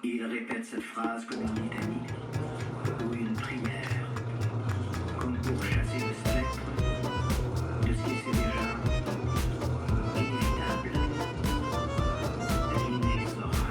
Il répète cette phrase comme une litanie ou une prière, comme pour chasser le spectre de ce qui c'est déjà inévitable, l'inexorable.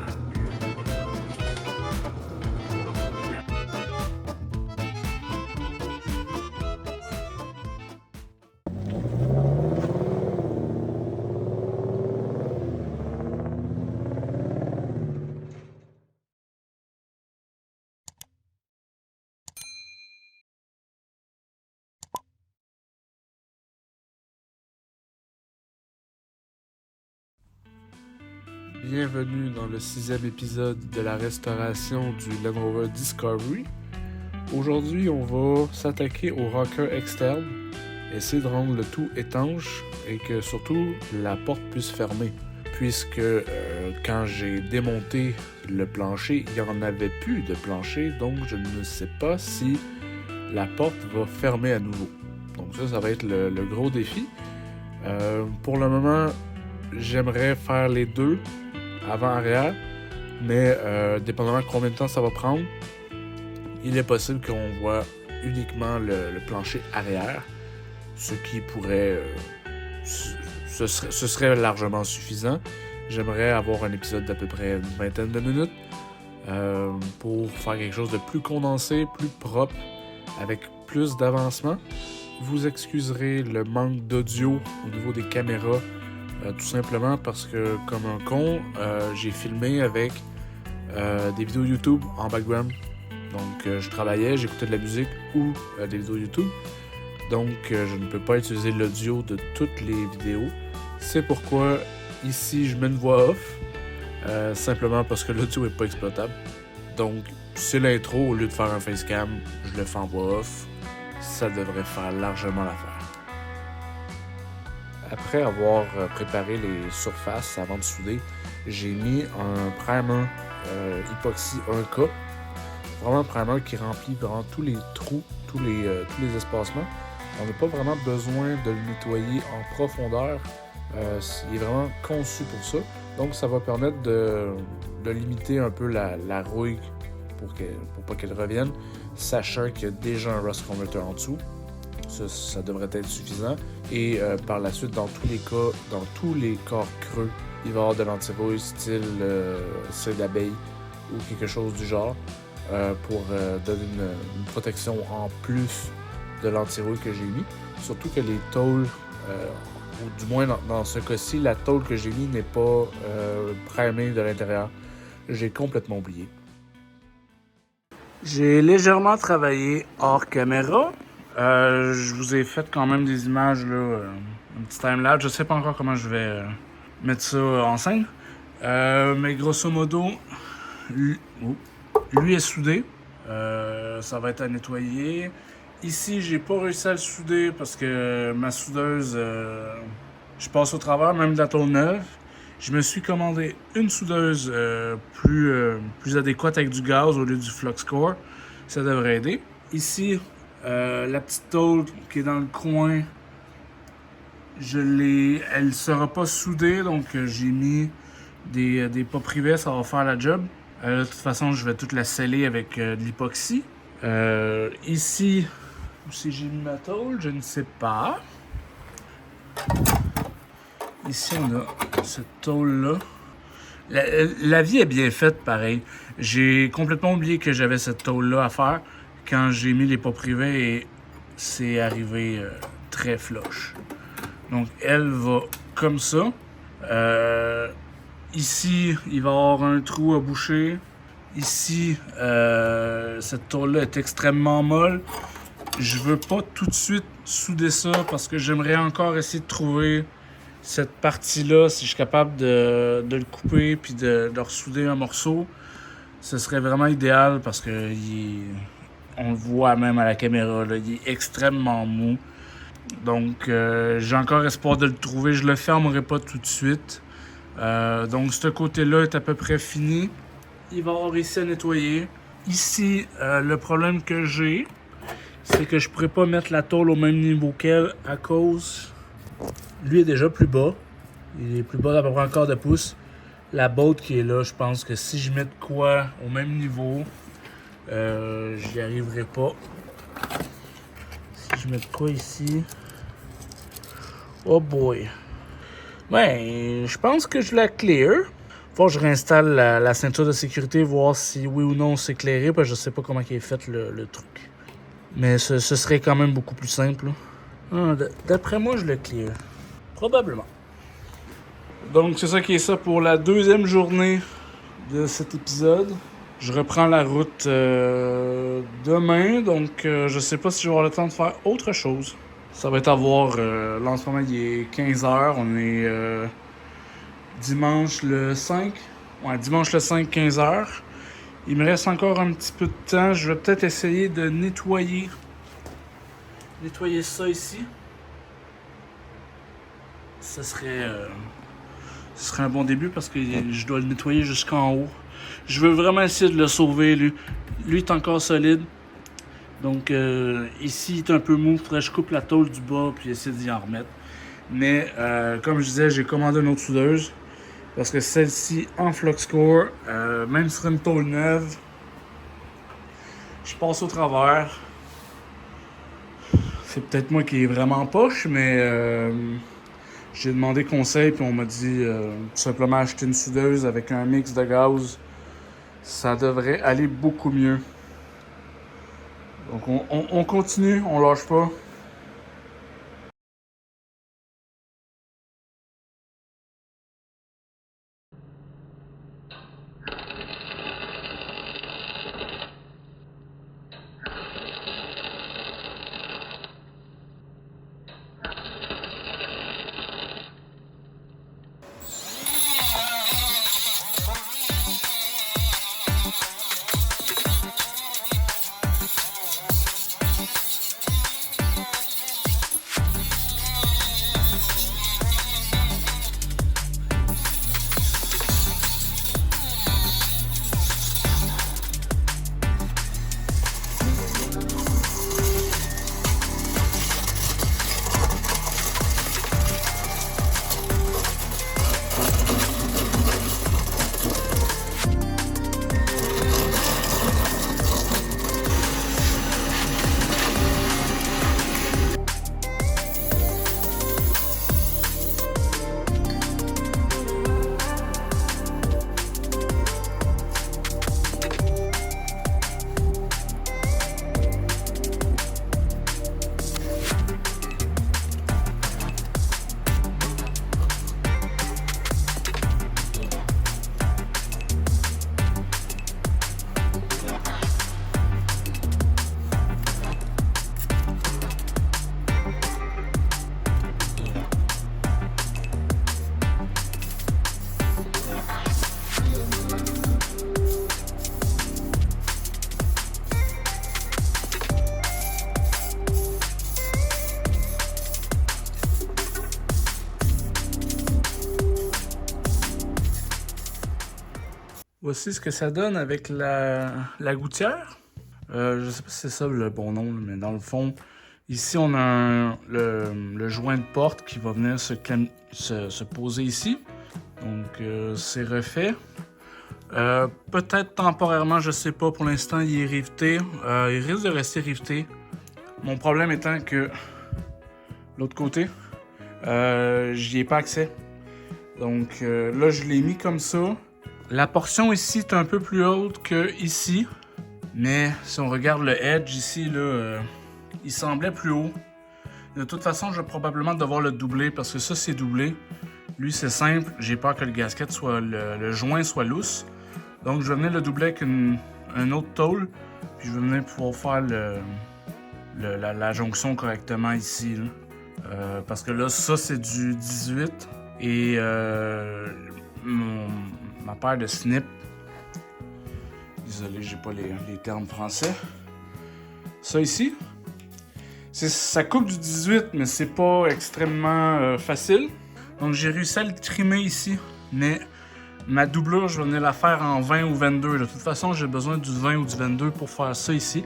Bienvenue dans le 6e épisode de la restauration du Land Rover Discovery. Aujourd'hui, on va s'attaquer au rocker externe, essayer de rendre le tout étanche et que surtout la porte puisse fermer. Puisque quand j'ai démonté le plancher, il n'y en avait plus de plancher, donc je ne sais pas si la porte va fermer à nouveau. Donc ça va être le gros défi. Pour le moment, j'aimerais faire les deux, avant-arrière, mais dépendamment de combien de temps ça va prendre, il est possible qu'on voit uniquement le plancher arrière, ce qui pourrait... ce serait largement suffisant. J'aimerais avoir un épisode d'à peu près une vingtaine de minutes pour faire quelque chose de plus condensé, plus propre, avec plus d'avancement. Vous excuserez le manque d'audio au niveau des caméras, tout simplement parce que, comme un con, j'ai filmé avec des vidéos YouTube en background. Donc, je travaillais, j'écoutais de la musique ou des vidéos YouTube. Donc, je ne peux pas utiliser l'audio de toutes les vidéos. C'est pourquoi, ici, je mets une voix off, simplement parce que l'audio n'est pas exploitable. Donc, c'est l'intro, au lieu de faire un facecam, je le fais en voix off. Ça devrait faire largement l'affaire. Après avoir préparé les surfaces avant de souder, j'ai mis un primer époxy 1K. Vraiment un primer qui remplit vraiment tous les trous, tous les espacements. On n'a pas vraiment besoin de le nettoyer en profondeur. Il est vraiment conçu pour ça. Donc ça va permettre de limiter un peu la rouille pour pas qu'elle revienne, sachant qu'il y a déjà un rust converter en dessous. Ça devrait être suffisant. Et par la suite, dans tous les cas, dans tous les corps creux, il va y avoir de l'antirouille style cire d'abeille ou quelque chose du genre pour donner une protection en plus de l'antirouille que j'ai mis. Surtout que les tôles, ou du moins dans ce cas-ci, la tôle que j'ai mis n'est pas primée de l'intérieur. J'ai complètement oublié. J'ai légèrement travaillé hors caméra. Je vous ai fait quand même des images, là, un petit timelapse. Je sais pas encore comment je vais mettre ça en scène. Mais grosso modo, lui est soudé. Ça va être à nettoyer. Ici, j'ai pas réussi à le souder parce que ma soudeuse, je passe au travers même de la tôle neuve. Je me suis commandé une soudeuse plus adéquate avec du gaz au lieu du FluxCore. Ça devrait aider. Ici, la petite tôle qui est dans le coin, elle ne sera pas soudée, donc j'ai mis des pas privés, ça va faire la job. De toute façon, je vais toute la sceller avec de l'époxy. Ici, si j'ai mis ma tôle, je ne sais pas. Ici, on a cette tôle-là. La vie est bien faite, pareil. J'ai complètement oublié que j'avais cette tôle-là à faire quand j'ai mis les pas privés et c'est arrivé très flush. Donc elle va comme ça. Ici, il va y avoir un trou à boucher. Ici, cette tôle-là est extrêmement molle. Je veux pas tout de suite souder ça parce que j'aimerais encore essayer de trouver cette partie-là, si je suis capable de le couper puis de ressouder un morceau. Ce serait vraiment idéal parce que on le voit même à la caméra, là, il est extrêmement mou. Donc, j'ai encore espoir de le trouver. Je le fermerai pas tout de suite. Donc, ce côté-là est à peu près fini. Il va y avoir ici à nettoyer. Ici, le problème que j'ai, c'est que je pourrais pas mettre la tôle au même niveau qu'elle à cause... Lui est déjà plus bas. Il est plus bas d'à peu près un quart de pouce. La botte qui est là, je pense que si je mets de quoi au même niveau, j'y arriverai pas. Si je mets de quoi ici... Oh boy! Ben, je pense que je la clear. Faut que je réinstalle la ceinture de sécurité, voir si oui ou non c'est éclairé, parce que je sais pas comment il est fait le truc. Mais ce serait quand même beaucoup plus simple. D'après moi, je le clear. Probablement. Donc, c'est ça qui est ça pour la deuxième journée de cet épisode. Je reprends la route demain, donc je sais pas si je vais avoir le temps de faire autre chose. Ça va être à voir. Là, en ce moment, il est 15h. On est dimanche le 5. Ouais, dimanche le 5, 15h. Il me reste encore un petit peu de temps. Je vais peut-être essayer de nettoyer ça ici. Ce serait un bon début parce que je dois le nettoyer jusqu'en haut. Je veux vraiment essayer de le sauver, lui. Lui est encore solide. Donc ici, il est un peu mou. Faudrait que je coupe la tôle du bas puis essayer d'y en remettre. Mais comme je disais, j'ai commandé une autre soudeuse. Parce que celle-ci, en Fluxcore, même sur une tôle neuve, je passe au travers. C'est peut-être moi qui est vraiment poche, mais j'ai demandé conseil puis on m'a dit tout simplement acheter une soudeuse avec un mix de gaz. Ça devrait aller beaucoup mieux. Donc on continue, on lâche pas. Voici ce que ça donne avec la gouttière. Je sais pas si c'est ça le bon nom, mais dans le fond, ici on a le joint de porte qui va venir se poser ici. Donc c'est refait. Peut-être temporairement, je sais pas, pour l'instant il est riveté. Il risque de rester riveté. Mon problème étant que l'autre côté, j'y ai pas accès. Donc là je l'ai mis comme ça. La portion ici est un peu plus haute que ici, mais si on regarde le edge ici, là, il semblait plus haut. De toute façon, je vais probablement devoir le doubler parce que ça, c'est doublé. Lui, c'est simple. J'ai peur que le gasket soit le joint soit lousse. Donc, je vais venir le doubler avec un autre tôle. Puis, je vais venir pouvoir faire la jonction correctement ici. Là. Parce que là, ça, c'est du 18. Et ma paire de snip. Désolé, j'ai pas les termes français. Ça ici, ça coupe du 18, mais c'est pas extrêmement facile. Donc j'ai réussi à le trimer ici, mais ma doublure, je vais venir la faire en 20 ou 22. De toute façon, j'ai besoin du 20 ou du 22 pour faire ça ici.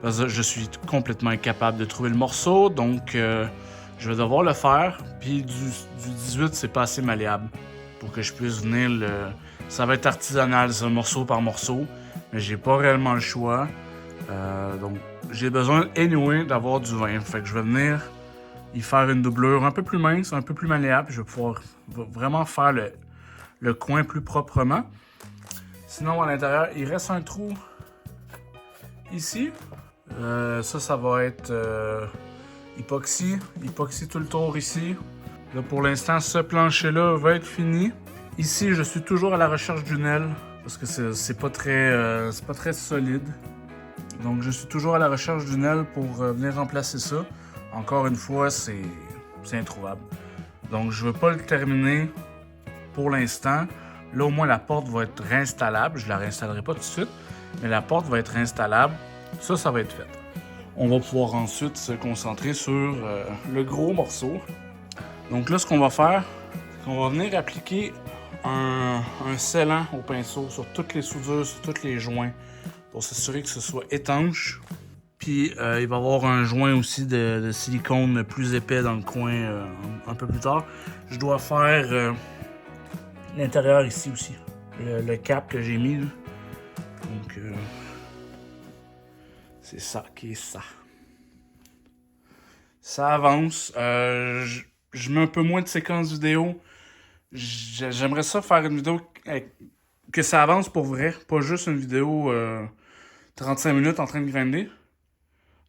Parce que je suis complètement incapable de trouver le morceau, donc je vais devoir le faire. Puis du 18, c'est pas assez malléable pour que je puisse venir le... Ça va être artisanal, ça, morceau par morceau, mais j'ai pas réellement le choix. Donc j'ai besoin anyway d'avoir du 20. Fait que je vais venir y faire une doublure un peu plus mince, un peu plus malléable. Je vais pouvoir vraiment faire le coin plus proprement. Sinon, à l'intérieur, il reste un trou ici. Ça va être époxy tout le tour ici. Là, pour l'instant, ce plancher-là va être fini. Ici, je suis toujours à la recherche d'une aile parce que c'est pas très solide. Donc, je suis toujours à la recherche d'une aile pour venir remplacer ça. Encore une fois, c'est introuvable. Donc, je ne veux pas le terminer pour l'instant. Là, au moins, la porte va être réinstallable. Je ne la réinstallerai pas tout de suite, mais la porte va être réinstallable. Ça va être fait. On va pouvoir ensuite se concentrer sur le gros morceau. Donc là, ce qu'on va faire, c'est qu'on va venir appliquer un scellant au pinceau sur toutes les soudures, sur tous les joints, pour s'assurer que ce soit étanche. Puis il va y avoir un joint aussi de silicone plus épais dans le coin un peu plus tard. Je dois faire l'intérieur ici aussi, le cap que j'ai mis. Là. Donc c'est ça qui est ça. Ça avance. Je mets un peu moins de séquences vidéo. J'aimerais ça faire une vidéo que ça avance pour vrai, pas juste une vidéo 35 minutes en train de grinder.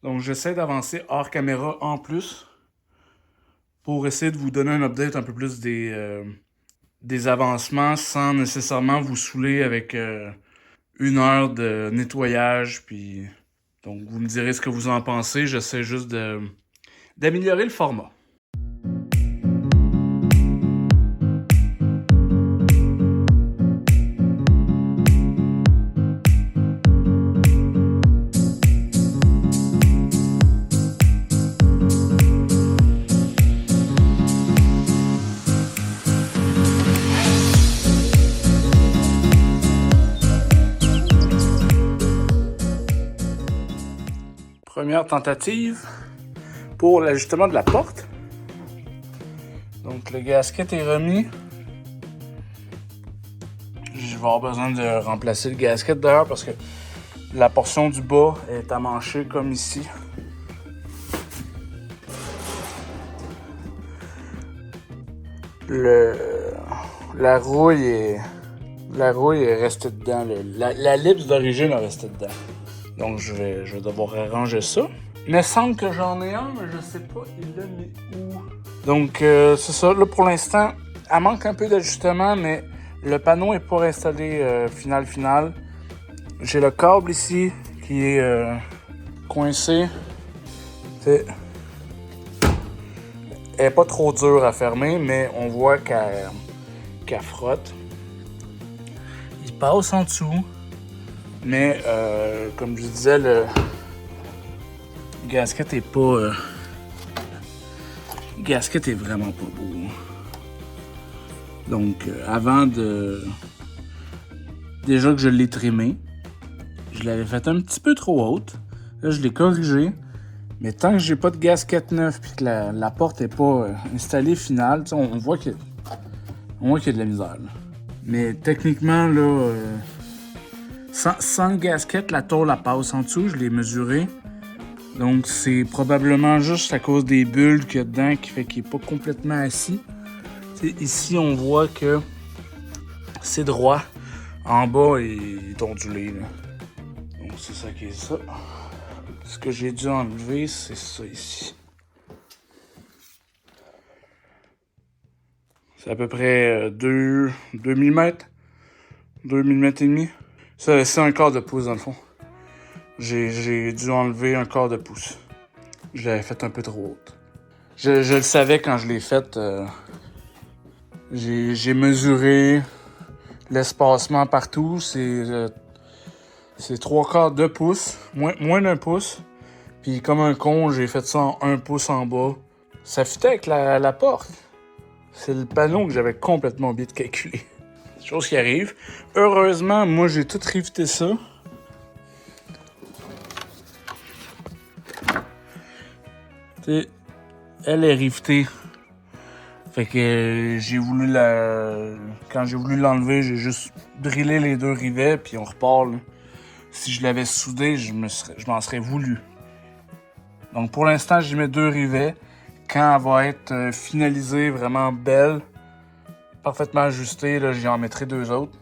Donc j'essaie d'avancer hors caméra en plus pour essayer de vous donner un update un peu plus des avancements sans nécessairement vous saouler avec 1 heure de nettoyage. Puis donc vous me direz ce que vous en pensez. J'essaie juste d'améliorer le format. Première tentative pour l'ajustement de la porte. Donc le gasket est remis. Je vais avoir besoin de remplacer le gasket d'ailleurs parce que la portion du bas est à mancher comme ici. La rouille est restée dedans. La lipse d'origine est restée dedans. Donc je vais devoir arranger ça. Il me semble que j'en ai un, mais je sais pas il l'a mis où. Donc c'est ça, là pour l'instant, elle manque un peu d'ajustement, mais le panneau n'est pas installé final. J'ai le câble ici qui est coincé. Elle n'est pas trop dure à fermer, mais on voit qu'elle frotte. Il passe en dessous. Mais comme je disais, le gasket est pas. Le gasket est vraiment pas beau. Donc avant de. Déjà que je l'ai trimé, je l'avais fait un petit peu trop haute. Là, je l'ai corrigé. Mais tant que j'ai pas de gasket neuf et que la porte est pas installée finale, on voit qu'il y a de la misère. Là. Mais techniquement, là. Sans le gasket, la tôle la passe en dessous, je l'ai mesuré. Donc c'est probablement juste à cause des bulles qu'il y a dedans qui fait qu'il n'est pas complètement assis. T'sais, ici on voit que c'est droit. En bas il est ondulé. Là. Donc c'est ça qui est ça. Ce que j'ai dû enlever, c'est ça ici. C'est à peu près 2 mm. 2 mm et demi. Ça, c'est un quart de pouce dans le fond. J'ai dû enlever un quart de pouce. Je l'avais fait un peu trop haute. Je le savais quand je l'ai faite. J'ai mesuré l'espacement partout. C'est 3/4 de pouce. Moins d'1 pouce. Puis comme un con, j'ai fait ça en 1 pouce en bas. Ça fitait avec la porte. C'est le panneau que j'avais complètement oublié de calculer. Chose qui arrive. Heureusement, moi, j'ai tout riveté ça. T'sais, elle est rivetée. Fait que j'ai voulu quand j'ai voulu l'enlever, j'ai juste drillé les 2 rivets, puis on repart. Là. Si je l'avais soudé, je m'en serais voulu. Donc pour l'instant, j'y mets 2 rivets. Quand elle va être finalisée, vraiment belle, parfaitement ajustée, là, j'y en mettrai 2 autres.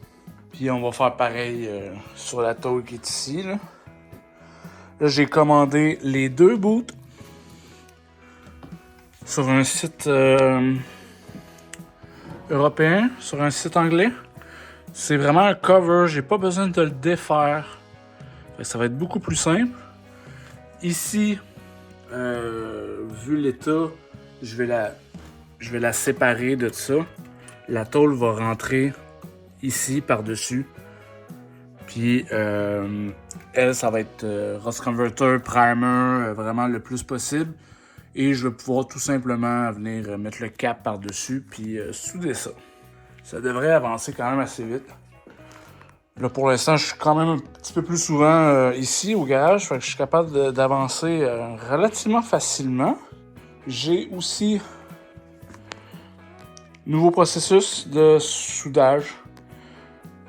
Puis on va faire pareil sur la tôle qui est ici. Là, j'ai commandé les 2 boots sur un site européen, sur un site anglais. C'est vraiment un cover, j'ai pas besoin de le défaire. Ça va être beaucoup plus simple. Ici, vu l'état, je vais la séparer de ça. La tôle va rentrer ici par-dessus. Puis elle, ça va être Rust Converter, Primer, vraiment le plus possible. Et je vais pouvoir tout simplement venir mettre le cap par-dessus puis souder ça. Ça devrait avancer quand même assez vite. Là, pour l'instant, je suis quand même un petit peu plus souvent ici au garage, fait que je suis capable d'avancer relativement facilement. J'ai aussi nouveau processus de soudage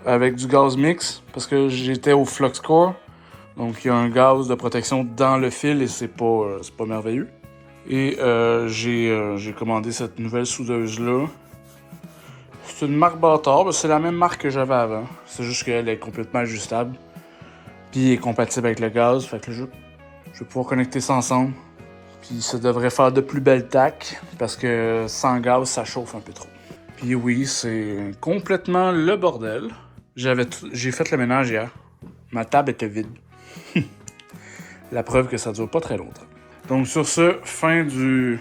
avec du gaz mix parce que j'étais au FluxCore. Donc, il y a un gaz de protection dans le fil et c'est pas merveilleux. Et j'ai commandé cette nouvelle soudeuse-là. C'est une marque Bâtard, c'est la même marque que j'avais avant. C'est juste qu'elle est complètement ajustable. Puis elle est compatible avec le gaz. Fait que je vais pouvoir connecter ça ensemble. Puis ça devrait faire de plus belles tacs. Parce que sans gaz, ça chauffe un peu trop. Puis oui, c'est complètement le bordel. J'ai fait le ménage hier. Ma table était vide. La preuve que ça dure pas très longtemps. Donc sur ce, fin du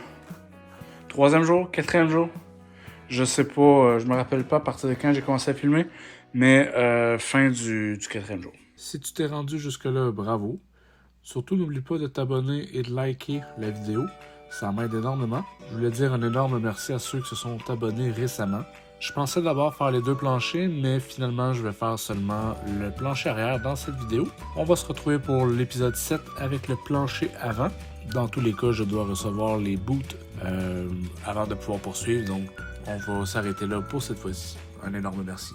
3e jour, 4e jour. Je sais pas, je me rappelle pas à partir de quand j'ai commencé à filmer, mais fin du 4e jour. Si tu t'es rendu jusque-là, bravo. Surtout, n'oublie pas de t'abonner et de liker la vidéo. Ça m'aide énormément. Je voulais dire un énorme merci à ceux qui se sont abonnés récemment. Je pensais d'abord faire les 2 planchers, mais finalement, je vais faire seulement le plancher arrière dans cette vidéo. On va se retrouver pour l'épisode 7 avec le plancher avant. Dans tous les cas, je dois recevoir les boots avant de pouvoir poursuivre, donc on va s'arrêter là pour cette fois-ci. Un énorme merci.